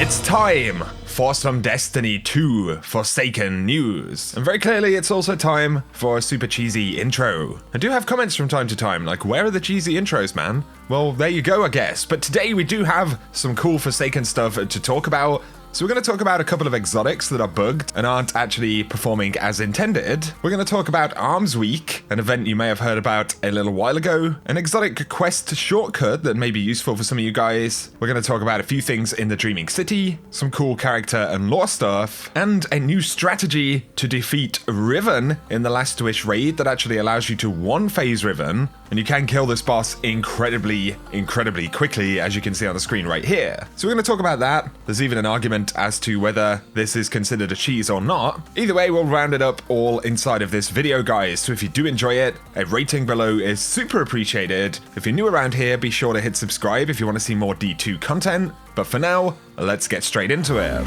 It's time for some Destiny 2 Forsaken news. And very clearly it's also time for a super cheesy intro. I do have comments from time to time like, where are the cheesy intros, man? Well, there you go, I guess. But today we do have some cool Forsaken stuff to talk about. So we're going to talk about a couple of exotics that are bugged and aren't actually performing as intended. We're going to talk about Armsweek, an event you may have heard about a little while ago, an exotic quest shortcut that may be useful for some of you guys. We're going to talk about a few things in the Dreaming City, some cool character and lore stuff, and a new strategy to defeat Riven in the Last Wish raid that actually allows you to one-phase Riven, and you can kill this boss incredibly quickly, as you can see on the screen right here. So we're going to talk about that. There's even an argument as to whether this is considered a cheese or not. Either way, we'll round it up all inside of this video, guys. So if you do enjoy it, a rating below is super appreciated. If you're new around here, be sure to hit subscribe if you want to see more D2 content. But for now, let's get straight into it.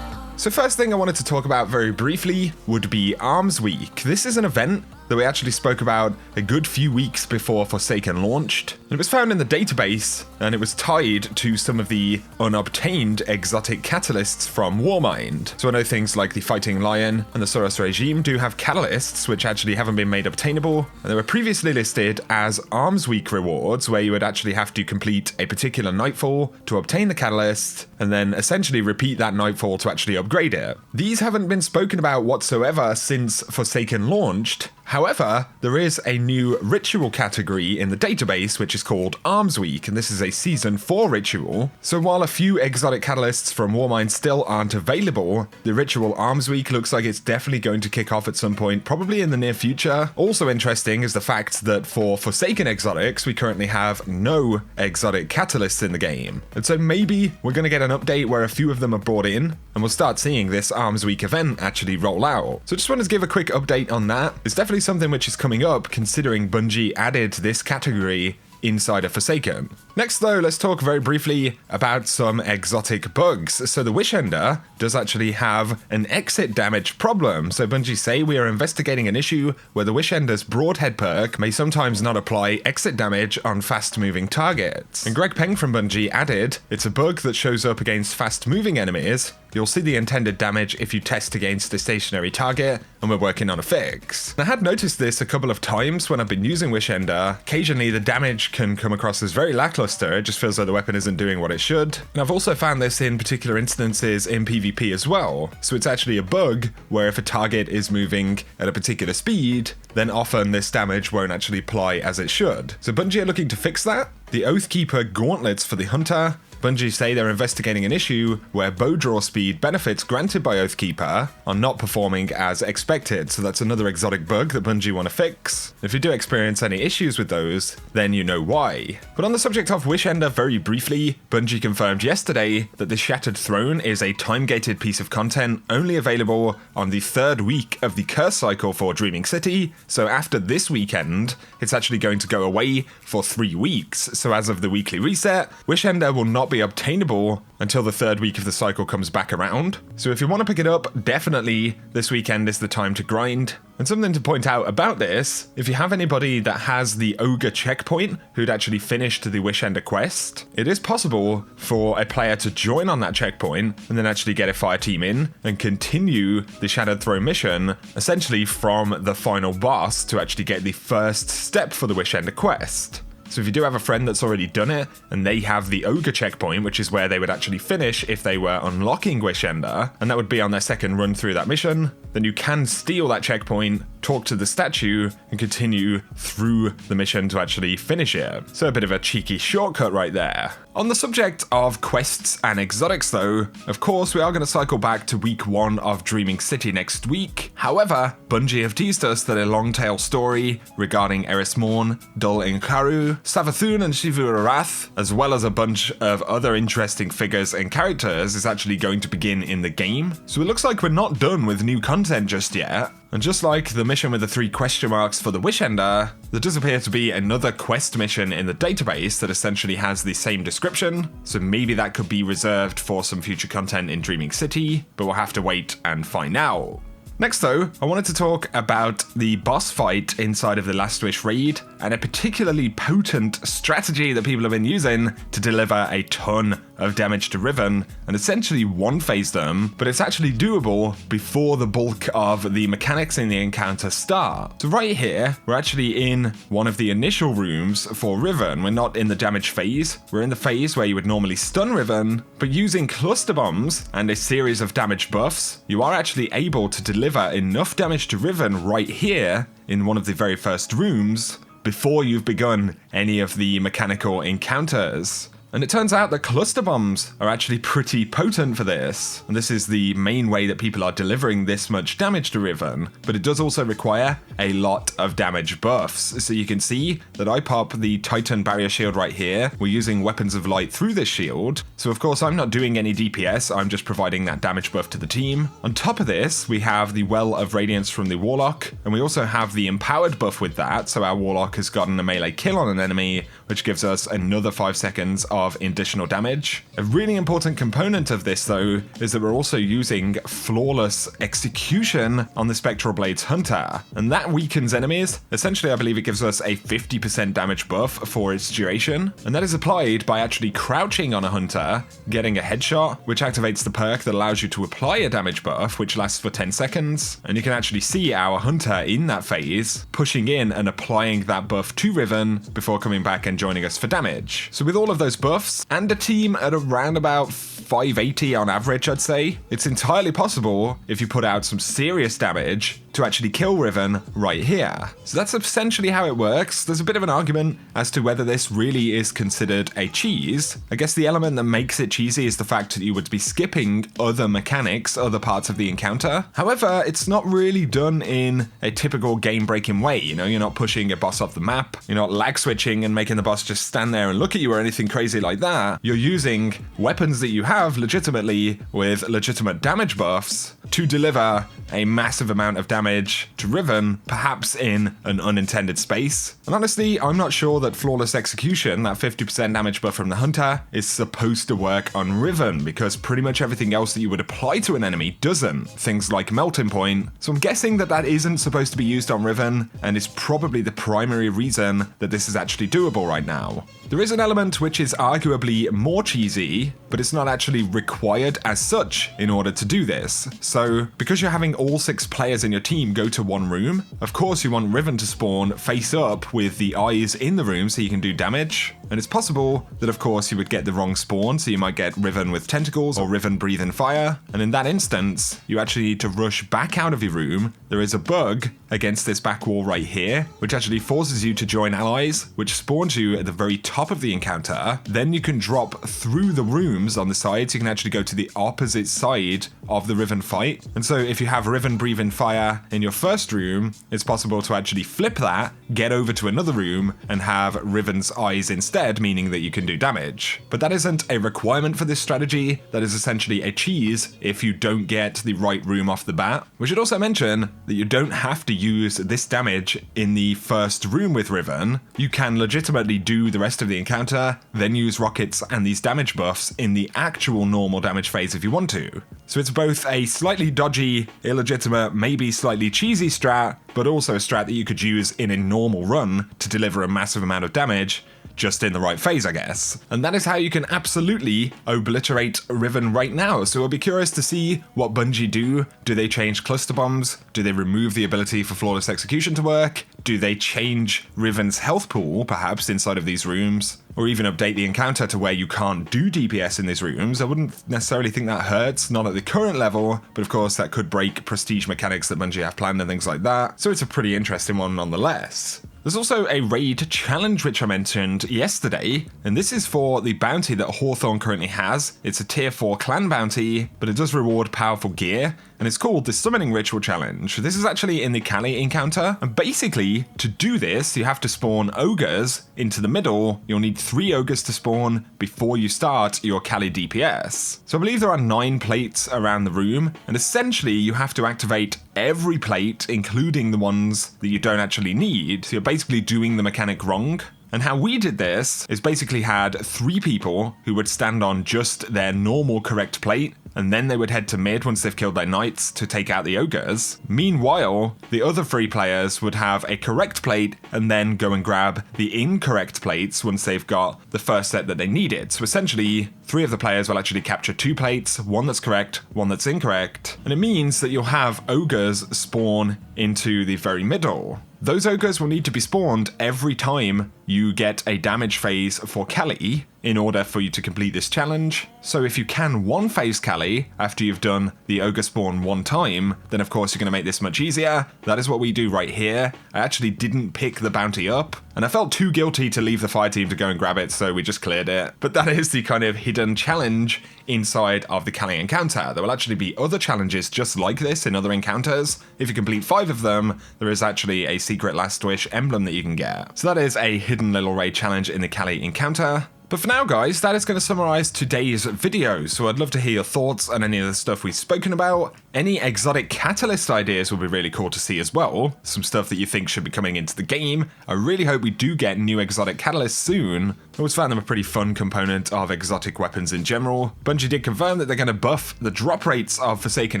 So first thing I wanted to talk about very briefly would be Armsweek. This is an event that we actually spoke about a good few weeks before Forsaken launched. It was found in the database, and it was tied to some of the unobtained exotic catalysts from Warmind. So I know things like the Fighting Lion and the Soros regime do have catalysts which actually haven't been made obtainable, and they were previously listed as Armsweek rewards, where you would actually have to complete a particular nightfall to obtain the catalyst, and then essentially repeat that nightfall to actually upgrade it. These haven't been spoken about whatsoever since Forsaken launched. However, there is a new ritual category in the database which is called Armsweek, and this is a Season 4 ritual. So while a few exotic catalysts from Warmind still aren't available, the ritual Armsweek looks like it's definitely going to kick off at some point, probably in the near future. Also interesting is the fact that for Forsaken exotics, we currently have no exotic catalysts in the game. And so maybe we're going to get an update where a few of them are brought in, and we'll start seeing this Armsweek event actually roll out. So just wanted to give a quick update on that. It's definitely something which is coming up, considering Bungie added this category inside of Forsaken. Next though, let's talk very briefly about some exotic bugs. So the Wish Ender does actually have an exit damage problem. So Bungie say, we are investigating an issue where the Wish Ender's Broadhead perk may sometimes not apply exit damage on fast moving targets. And Greg Peng from Bungie added, it's a bug that shows up against fast moving enemies. You'll see the intended damage if you test against a stationary target, and we're working on a fix. And I had noticed this a couple of times when I've been using Wish Ender. Occasionally the damage can come across as very lackluster, it just feels like the weapon isn't doing what it should. And I've also found this in particular instances in PvP as well. So it's actually a bug where if a target is moving at a particular speed, then often this damage won't actually apply as it should. So Bungie are looking to fix that. The Oathkeeper Gauntlets for the Hunter. Bungie say they're investigating an issue where bow draw speed benefits granted by Oathkeeper are not performing as expected, so that's another exotic bug that Bungie want to fix. If you do experience any issues with those, then you know why. But on the subject of Wish Ender, very briefly, Bungie confirmed yesterday that the Shattered Throne is a time-gated piece of content only available on the 3rd week of the curse cycle for Dreaming City, so after this weekend, it's actually going to go away for 3 weeks. So as of the weekly reset, Wish Ender will not be obtainable until the 3rd week of the cycle comes back around. So if you want to pick it up, definitely this weekend is the time to grind. And something to point out about this, if you have anybody that has the Ogre checkpoint who'd actually finished the Wish Ender quest, it is possible for a player to join on that checkpoint and then actually get a fire team in and continue the Shattered Throne mission, essentially from the final boss to actually get the first step for the Wish Ender quest. So if you do have a friend that's already done it, and they have the Ogre checkpoint, which is where they would actually finish if they were unlocking Wish Ender, and that would be on their second run through that mission, then you can steal that checkpoint, talk to the statue, and continue through the mission to actually finish it. So a bit of a cheeky shortcut right there. On the subject of quests and exotics though, of course we are going to cycle back to week 1 of Dreaming City next week. However, Bungie have teased us that a long tail story regarding Eris Morn, Dul Inkaru, Savathun and Shivur Wrath, as well as a bunch of other interesting figures and characters is actually going to begin in the game. So it looks like we're not done with new content just yet. And just like the mission with the 3 question marks for the Wish Ender, there does appear to be another quest mission in the database that essentially has the same description, so maybe that could be reserved for some future content in Dreaming City, but we'll have to wait and find out. Next though, I wanted to talk about the boss fight inside of the Last Wish raid, and a particularly potent strategy that people have been using to deliver a ton of damage to Riven, and essentially one-phase them, but it's actually doable before the bulk of the mechanics in the encounter start. So right here, we're actually in one of the initial rooms for Riven. We're not in the damage phase, we're in the phase where you would normally stun Riven, but using cluster bombs and a series of damage buffs, you are actually able to deliver enough damage to Riven right here in one of the very first rooms before you've begun any of the mechanical encounters. And it turns out that cluster bombs are actually pretty potent for this. And this is the main way that people are delivering this much damage to Riven. But it does also require a lot of damage buffs. So you can see that I pop the Titan barrier shield right here. We're using weapons of light through this shield. So of course I'm not doing any DPS, I'm just providing that damage buff to the team. On top of this, we have the Well of Radiance from the Warlock. And we also have the empowered buff with that. So our Warlock has gotten a melee kill on an enemy, which gives us another 5 seconds of additional damage. A really important component of this though is that we're also using flawless execution on the Spectral Blades Hunter, and that weakens enemies. Essentially I believe it gives us a 50% damage buff for its duration, and that is applied by actually crouching on a hunter, getting a headshot, which activates the perk that allows you to apply a damage buff which lasts for 10 seconds, and you can actually see our hunter in that phase pushing in and applying that buff to Riven before coming back and joining us for damage. So with all of those buffs and a team at around about 580 on average, I'd say, it's entirely possible, if you put out some serious damage, to actually kill Riven right here. So that's essentially how it works. There's a bit of an argument as to whether this really is considered a cheese. I guess the element that makes it cheesy is the fact that you would be skipping other mechanics, other parts of the encounter. However, it's not really done in a typical game-breaking way. You know, you're not pushing a boss off the map, you're not lag switching and making the boss just stand there and look at you or anything crazy like that. You're using weapons that you have legitimately with legitimate damage buffs to deliver a massive amount of damage to Riven, perhaps in an unintended space. And honestly, I'm not sure that flawless execution, that 50% damage buff from the hunter, is supposed to work on Riven, because pretty much everything else that you would apply to an enemy doesn't. Things like melting point. So I'm guessing that that isn't supposed to be used on Riven, and is probably the primary reason that this is actually doable right now. There is an element which is arguably more cheesy, but it's not actually required as such in order to do this. So because you're having all 6 players in your team go to one room, of course you want Riven to spawn face up with the eyes in the room so you can do damage. And it's possible that of course you would get the wrong spawn, so you might get Riven with tentacles or Riven breathing fire. And in that instance, you actually need to rush back out of your room. There is a bug against this back wall right here, which actually forces you to join allies, which spawns you at the very top of the encounter. Then you can drop through the rooms on the sides. You can actually go to the opposite side of the Riven fight. And so if you have Riven breathing fire in your first room, it's possible to actually flip that, get over to another room, and have Riven's eyes instead, meaning that you can do damage. But that isn't a requirement for this strategy. That is essentially a cheese if you don't get the right room off the bat. We should also mention that you don't have to use this damage in the first room with Riven. You can legitimately do the rest of the encounter, then use rockets and these damage buffs in the actual normal damage phase if you want to. So it's both a slightly dodgy, illegitimate, maybe slightly cheesy strat, but also a strat that you could use in a normal run to deliver a massive amount of damage, just in the right phase, I guess. And that is how you can absolutely obliterate Riven right now. So I'll be curious to see what Bungie do. Do they change cluster bombs? Do they remove the ability for flawless execution to work? Do they change Riven's health pool, perhaps inside of these rooms? Or even update the encounter to where you can't do DPS in these rooms? I wouldn't necessarily think that hurts, not at the current level, but of course that could break prestige mechanics that Bungie have planned and things like that. So it's a pretty interesting one nonetheless. There's also a raid challenge which I mentioned yesterday, and this is for the bounty that Hawthorne currently has. It's a tier 4 clan bounty, but it does reward powerful gear, and it's called the Summoning Ritual Challenge. This is actually in the Kali encounter, and basically, to do this, you have to spawn ogres into the middle. You'll need 3 ogres to spawn before you start your Kali DPS. So I believe there are 9 plates around the room, and essentially you have to activate every plate, including the ones that you don't actually need. So you're basically doing the mechanic wrong. And how we did this is basically had 3 people who would stand on just their normal correct plate, and then they would head to mid once they've killed their knights to take out the ogres. Meanwhile, the other 3 players would have a correct plate and then go and grab the incorrect plates once they've got the first set that they needed. So essentially, 3 of the players will actually capture 2 plates, 1 that's correct, 1 that's incorrect, and it means that you'll have ogres spawn into the very middle. Those ogres will need to be spawned every time you get a damage phase for Kelly in order for you to complete this challenge. So if you can 1-phase Kelly after you've done the ogre spawn 1 time, then of course you're going to make this much easier. That is what we do right here. I actually didn't pick the bounty up, and I felt too guilty to leave the fire team to go and grab it, so we just cleared it. But that is the kind of hidden challenge inside of the Kelly encounter. There will actually be other challenges just like this in other encounters. If you complete 5 of them, there is actually a secret last wish emblem that you can get. So that is a hidden little raid challenge in the Kelly encounter. But for now, guys, that is going to summarize today's video, so I'd love to hear your thoughts on any of the stuff we've spoken about. Any exotic catalyst ideas would be really cool to see as well, some stuff that you think should be coming into the game. I really hope we do get new exotic catalysts soon. I always found them a pretty fun component of exotic weapons in general. Bungie did confirm that they're going to buff the drop rates of Forsaken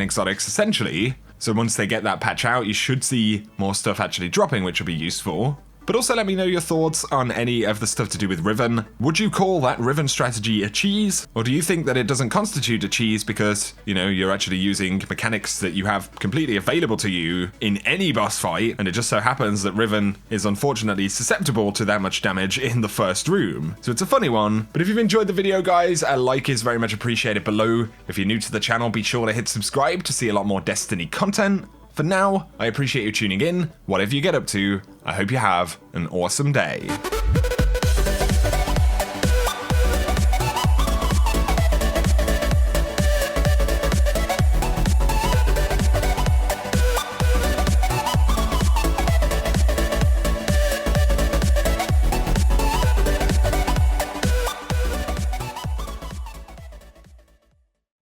exotics essentially, so once they get that patch out, you should see more stuff actually dropping, which will be useful. But also let me know your thoughts on any of the stuff to do with Riven. Would you call that Riven strategy a cheese? Or do you think that it doesn't constitute a cheese because, you know, you're actually using mechanics that you have completely available to you in any boss fight, and it just so happens that Riven is unfortunately susceptible to that much damage in the first room? So it's a funny one. But if you've enjoyed the video, guys, a like is very much appreciated below. If you're new to the channel, be sure to hit subscribe to see a lot more Destiny content. For now, I appreciate you tuning in. Whatever you get up to, I hope you have an awesome day.